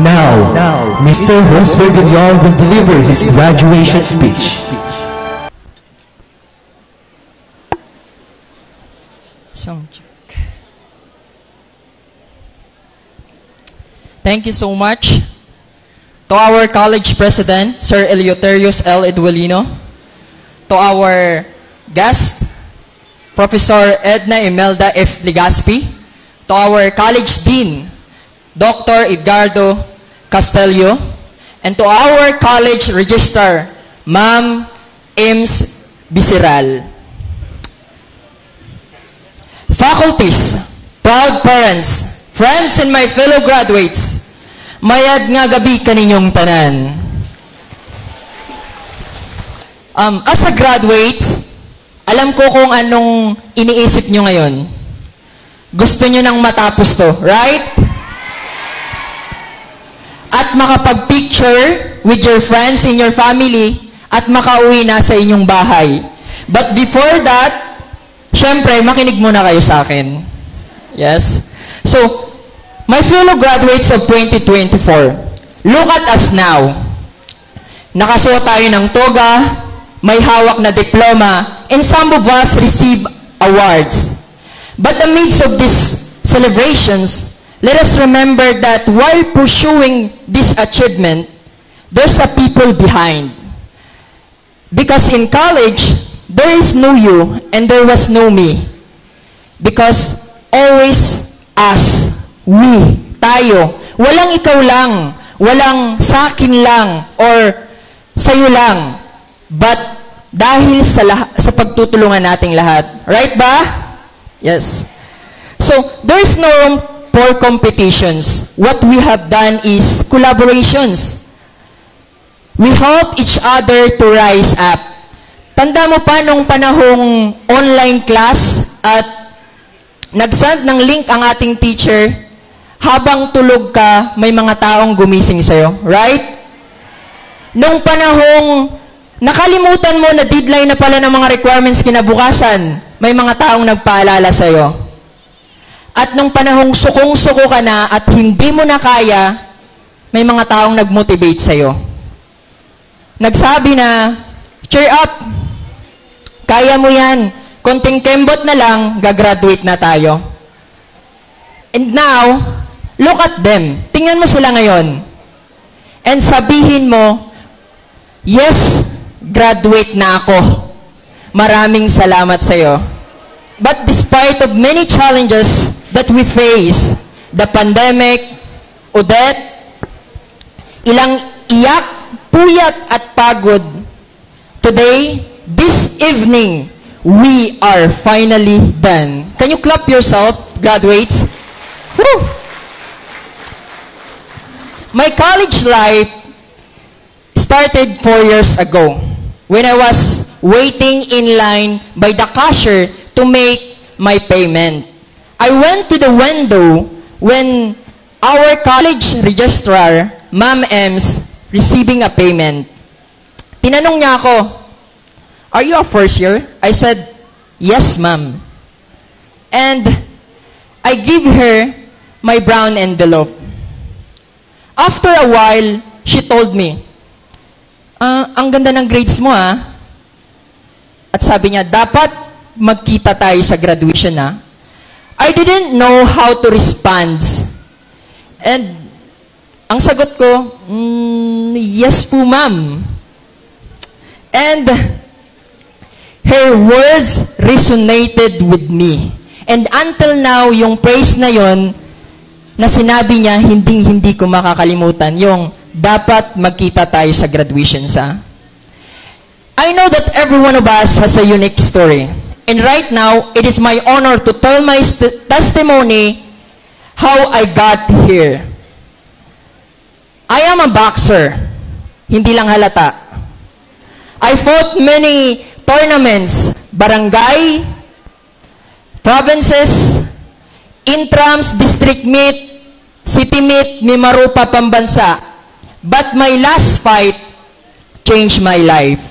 Now, Mr. Josue Villar will deliver his graduation speech. Sound check. Thank you so much to our college president, Sir Eleuterius L. Edwalino, to our guest, Professor Edna Imelda F. Ligaspi, to our college dean, Dr. Edgardo Castelio, and to our college registrar, Ma'am Ems Bisiral. Faculties, proud parents, friends, and my fellow graduates, mayad nga gabi kaninyong tanan. As a graduate, alam ko kung anong iniisip nyo ngayon. Gusto nyo nang matapos to, right? At makapag-picture with your friends in your family at makauwi na sa inyong bahay. But before that, syempre, makinig muna kayo sa akin. Yes? So, my fellow graduates of 2024, look at us now. Nakasuot tayo ng toga, may hawak na diploma, and some of us receive awards. But amidst of these celebrations, let us remember that while pursuing this achievement, there's a people behind. Because in college, there is no you and there was no me. Because always us, we, tayo. Walang ikaw lang, walang sa akin lang, or sa'yo lang. But dahil sa pagtutulungan nating lahat. Right ba? Yes. So, there is no room for competitions. What we have done is collaborations. We help each other to rise up. Tanda mo pa nung panahong online class at nag-send ng link ang ating teacher, habang tulog ka, may mga taong gumising sa'yo. Right? Nung panahong nakalimutan mo na deadline na pala ng mga requirements kinabukasan, may mga taong nagpaalala sa'yo. At nung panahong sukong-suko ka na at hindi mo na kaya, may mga taong nag-motivate sa'yo. Nagsabi na, cheer up, kaya mo yan, konting kembot na lang, gagraduate na tayo. And now, look at them. Tingnan mo sila ngayon. And sabihin mo, yes, graduate na ako. Maraming salamat sa'yo. But despite of many challenges that we face, the pandemic, Odette, ilang iyak, puyat at pagod, today, this evening, we are finally done. Can you clap yourself, graduates? Woo! My college life started 4 years ago when I was waiting in line by the cashier to make my payment. I went to the window when our college registrar, Ma'am Ems, receiving a payment. Tinanong niya ako, are you a first year? I said, yes, ma'am. And I give her my brown envelope. After a while, she told me, ang ganda ng grades mo, ha? At sabi niya, dapat magkita tayo sa graduation, ha? I didn't know how to respond. And ang sagot ko, yes po, ma'am. And her words resonated with me. And until now, yung praise na yon na sinabi niya, hindi ko makakalimutan. Yung dapat magkita tayo sa graduation, sa. I know that every one of us has a unique story. And right now, it is my honor to tell my testimony how I got here. I am a boxer. Hindi lang halata. I fought many tournaments, barangay, provinces, intrams, district meet, city meet, Mimarupa, Pambansa. But my last fight changed my life.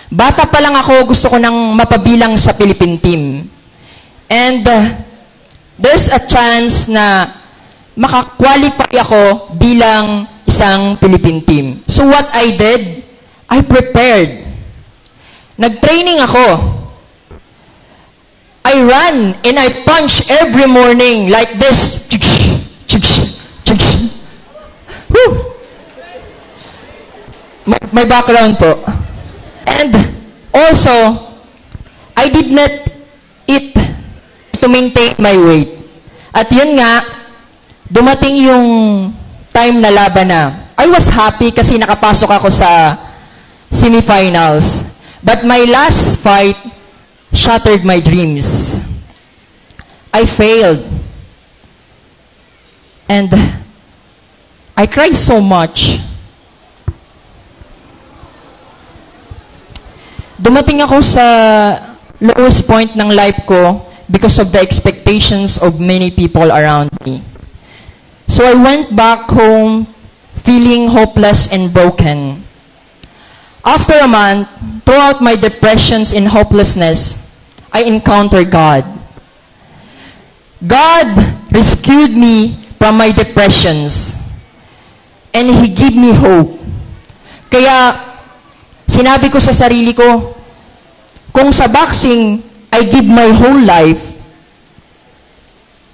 Bata pa lang ako, gusto ko nang mapabilang sa Philippine team. And there's a chance na makakwalify ako bilang isang Philippine team. So what I did, I prepared. Nag-training ako. I run and I punch every morning like this. Woo! My background po. And also, I did not eat to maintain my weight. At yun nga, dumating yung time na laban na. I was happy kasi nakapasok ako sa semifinals. But my last fight shattered my dreams. I failed. And I cried so much. Dumating ako sa lowest point ng life ko because of the expectations of many people around me. So I went back home feeling hopeless and broken. After a month, throughout my depressions and hopelessness, I encountered God. God rescued me from my depressions, and He gave me hope. Kaya, sinabi ko sa sarili ko, kung sa boxing, I give my whole life,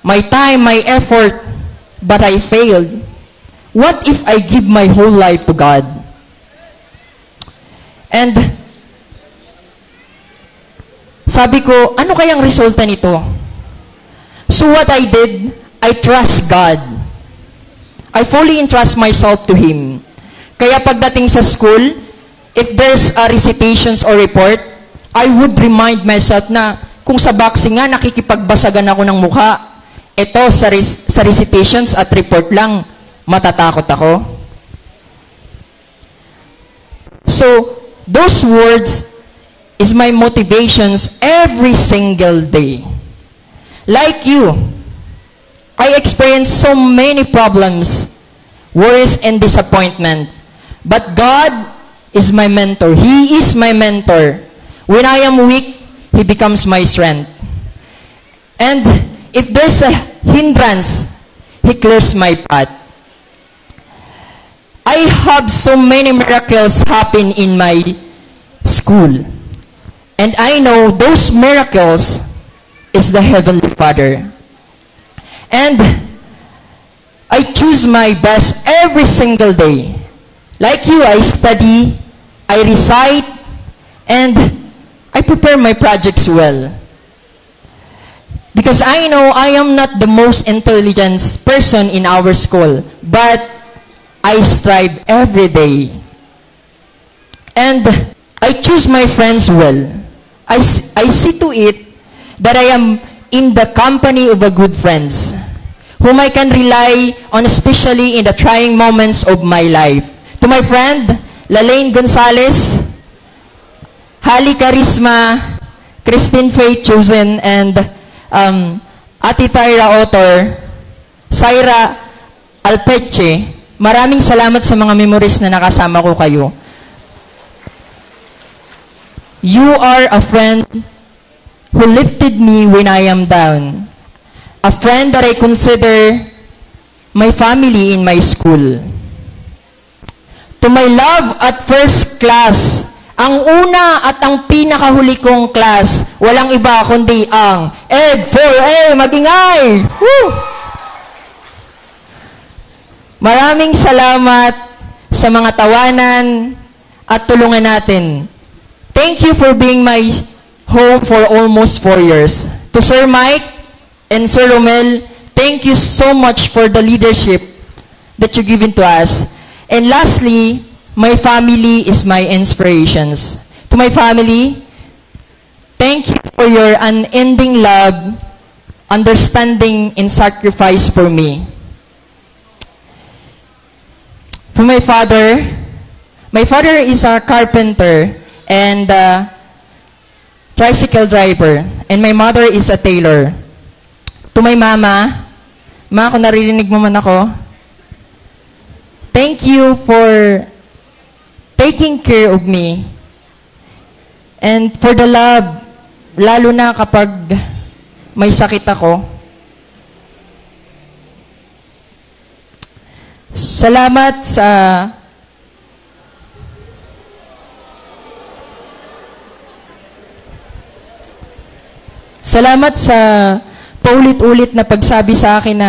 my time, my effort, but I failed. What if I give my whole life to God? And sabi ko, ano kayang resulta nito? So what I did, I trust God. I fully entrust myself to Him. Kaya pagdating sa school, if there's a recitations or report, I would remind myself na kung sa boxing nga, nakikipagbasagan ako ng mukha. Ito, sa recitations at report lang, matatakot ako. So, those words is my motivations every single day. Like you, I experience so many problems, worries, and disappointment. But God is my mentor. He is my mentor. When I am weak, He becomes my strength. And if there's a hindrance, He clears my path. I have so many miracles happen in my school. And I know those miracles is the Heavenly Father. And I choose my best every single day. Like you, I study, I recite, and I prepare my projects well. Because I know I am not the most intelligent person in our school, but I strive every day. And I choose my friends well. I see to it that I am in the company of a good friends, whom I can rely on, especially in the trying moments of my life. To my friend, Lalaine Gonzalez, Hali Charisma, Christine Faith Chosen, and Ati Tyra Otor, Syra Alpeche, maraming salamat sa mga memories na nakasama ko kayo. You are a friend who lifted me when I am down. A friend that I consider my family in my school. To my love at first class, ang una at ang pinakahuli kong class, walang iba kundi ang Ed 4A Magingay! Woo! Maraming salamat sa mga tawanan at tulungan natin. Thank you for being my home for almost 4 years. To Sir Mike and Sir Romel, thank you so much for the leadership that you've given to us. And lastly, my family is my inspirations. To my family, thank you for your unending love, understanding, and sacrifice for me. For my father is a carpenter and a tricycle driver, and my mother is a tailor. To my mama, Ma, kung naririnig mo man ako, thank you for taking care of me and for the love, lalo na kapag may sakit ako. Salamat sa paulit-ulit na pagsabi sa akin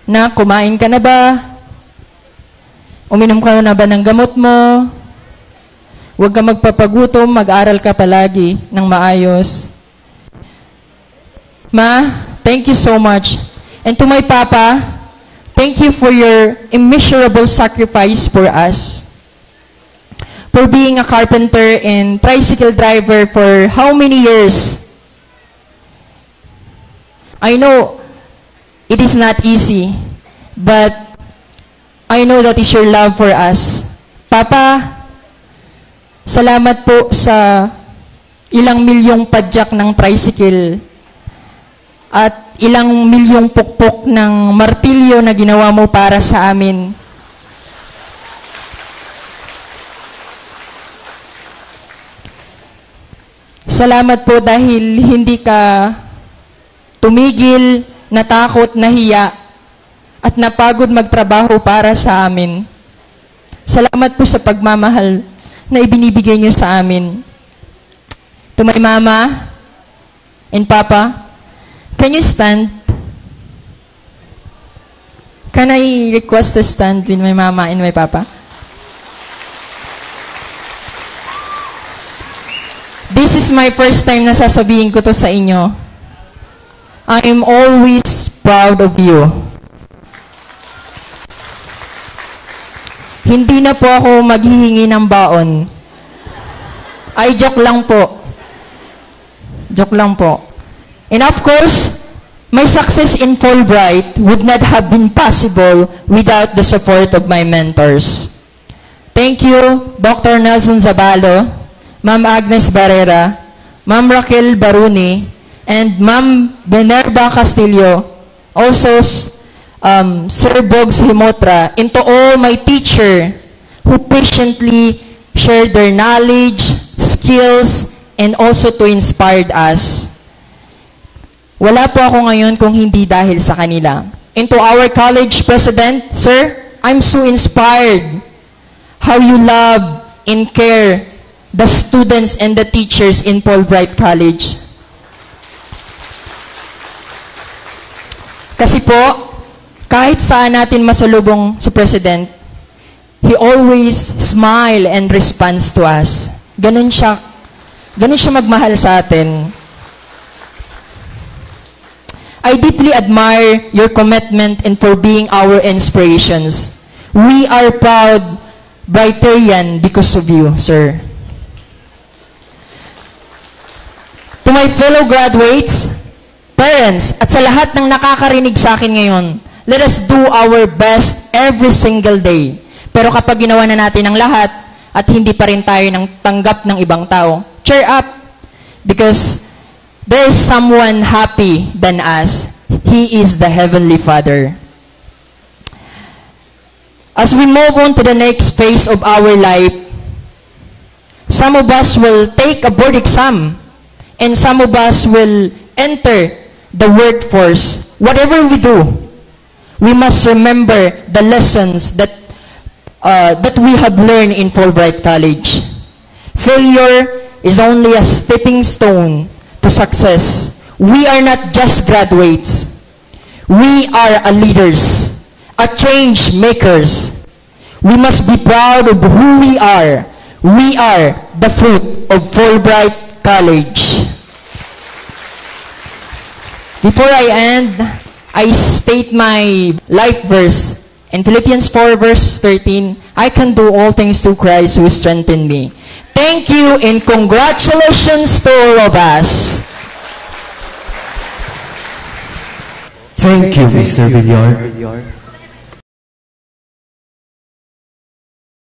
na kumain ka na ba? Uminom ka na ba ng gamot mo? Huwag ka magpapagutom, mag-aral ka palagi ng maayos. Ma, thank you so much. And to my papa, thank you for your immeasurable sacrifice for us. For being a carpenter and tricycle driver for how many years? I know it is not easy, but I know that is your love for us. Papa, salamat po sa ilang milyong padyak ng tricycle at ilang milyong pukpok ng martilyo na ginawa mo para sa amin. Salamat po dahil hindi ka tumigil, natakot, nahiya, at napagod magtrabaho para sa amin. Salamat po sa pagmamahal na ibinibigay niyo sa amin. To my mama and papa, can you stand? Can I request to stand with my mama and my papa? This is my first time na sasabihin ko to sa inyo. I am always proud of you. Hindi na po ako maghihingi ng baon. Ay, joke lang po. Joke lang po. And of course, my success in Fulbright would not have been possible without the support of my mentors. Thank you, Dr. Nelson Zabalo, Ma'am Agnes Barrera, Ma'am Raquel Baruni, and Ma'am Benerba Castillo, also Sir Bogs Himotra, and to all my teacher who patiently shared their knowledge, skills, and also to inspired us. Wala po ako ngayon kung hindi dahil sa kanila. And to our college president, sir, I'm so inspired how you love and care the students and the teachers in Fulbright College. Kasi po, kahit saan natin masalubong si President, he always smile and responds to us. Ganun siya magmahal sa atin. I deeply admire your commitment and for being our inspirations. We are proud Brighterian because of you, sir. To my fellow graduates, parents, at sa lahat ng nakakarinig sa akin ngayon, let us do our best every single day. Pero kapag ginawa na natin ang lahat, at hindi pa rin tayo ng tanggap ng ibang tao, cheer up. Because there is someone happy than us. He is the Heavenly Father. As we move on to the next phase of our life, some of us will take a board exam, and some of us will enter the workforce. Whatever we do, we must remember the lessons that we have learned in Fulbright College. Failure is only a stepping stone to success. We are not just graduates. We are leaders, change makers. We must be proud of who we are. We are the fruit of Fulbright College. Before I end, I state my life verse. In Philippians 4 verse 13, I can do all things through Christ who strengthened me. Thank you and congratulations to all of us. Thank you, Mr. Villar.